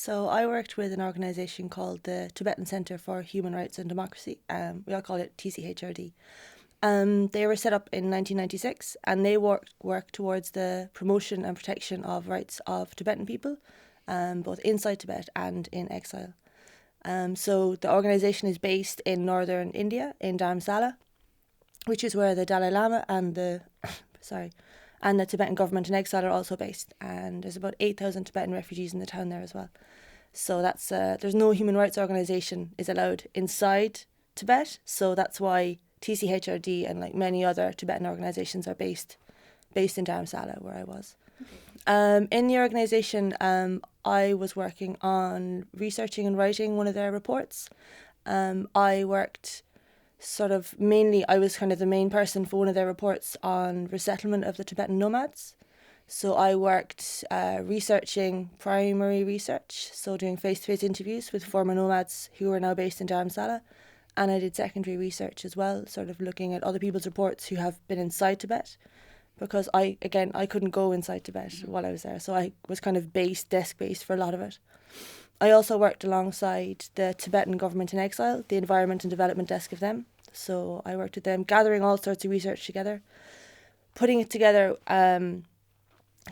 So I worked with an organisation called the Tibetan Centre for Human Rights and Democracy. We all call it TCHRD. They were set up in 1996, and they work towards the promotion and protection of rights of Tibetan people, both inside Tibet and in exile. So the organisation is based in northern India, in Dharamshala, which is where the Dalai Lama and the Tibetan government in exile are also based. And there's about 8,000 Tibetan refugees in the town there as well. So that's there's no human rights organisation is allowed inside Tibet. So that's why TCHRD and like many other Tibetan organisations are based in Dharamsala, where I was. In the organisation, I was working on researching and writing one of their reports. I worked I was kind of the main person for one of their reports on resettlement of the Tibetan nomads. So I worked researching primary research, so doing face-to-face interviews with former nomads who are now based in Dharamsala. And I did secondary research as well, sort of looking at other people's reports who have been inside Tibet, because I couldn't go inside Tibet while I was there. So I was kind of desk-based for a lot of it. I also worked alongside the Tibetan government in exile, the environment and development desk of them. So I worked with them, gathering all sorts of research together, putting it together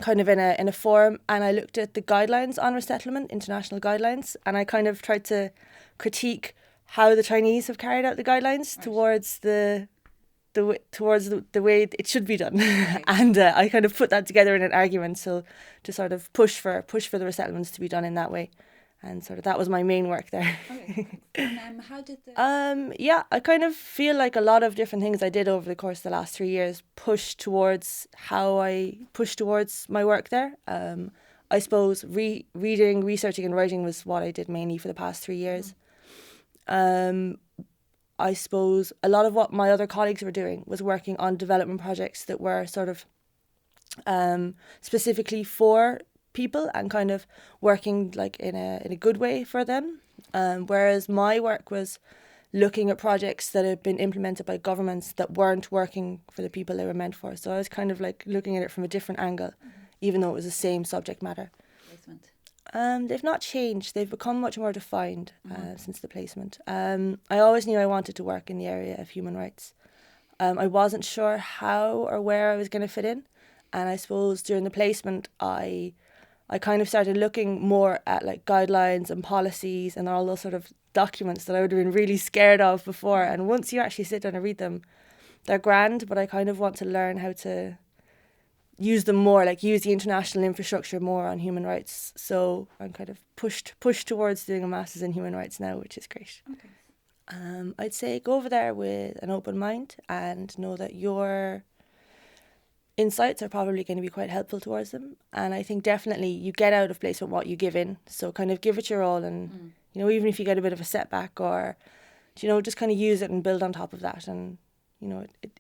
kind of in a forum, and I looked at the guidelines on resettlement, international guidelines, and I kind of tried to critique how the Chinese have carried out the guidelines towards the way it should be done. Okay. And I kind of put that together in an argument, so to sort of push for the resettlements to be done in that way. And sort of that was my main work there. Okay. And how did the... I kind of feel like a lot of different things I did over the course of the last 3 years pushed towards my work there. I suppose reading, researching and writing was what I did mainly for the past 3 years. I suppose a lot of what my other colleagues were doing was working on development projects that were sort of specifically for people and kind of working like in a good way for them, whereas my work was looking at projects that had been implemented by governments that weren't working for the people they were meant for. So I was kind of like looking at it from a different angle, even though it was the same subject matter. Placement. They've not changed. They've become much more defined since the placement. I always knew I wanted to work in the area of human rights. I wasn't sure how or where I was going to fit in, and I suppose during the placement I kind of started looking more at like guidelines and policies and all those sort of documents that I would have been really scared of before. And once you actually sit down and read them, they're grand, but I kind of want to learn how to use them more, like use the international infrastructure more on human rights. So I'm kind of pushed towards doing a master's in human rights now, which is great. Okay. I'd say go over there with an open mind and know that your insights are probably going to be quite helpful towards them. And I think definitely you get out of placement what you give in. So kind of give it your all, and even if you get a bit of a setback or just kind of use it and build on top of that, and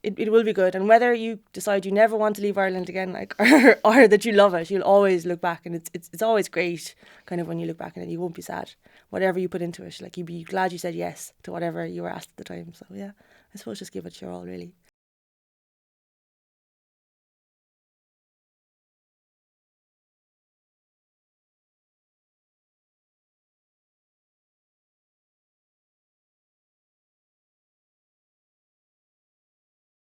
it will be good. And whether you decide you never want to leave Ireland again, like or that you love it, you'll always look back, and it's always great kind of when you look back, and you won't be sad. Whatever you put into it, like you'd be glad you said yes to whatever you were asked at the time. So yeah, I suppose just give it your all, really.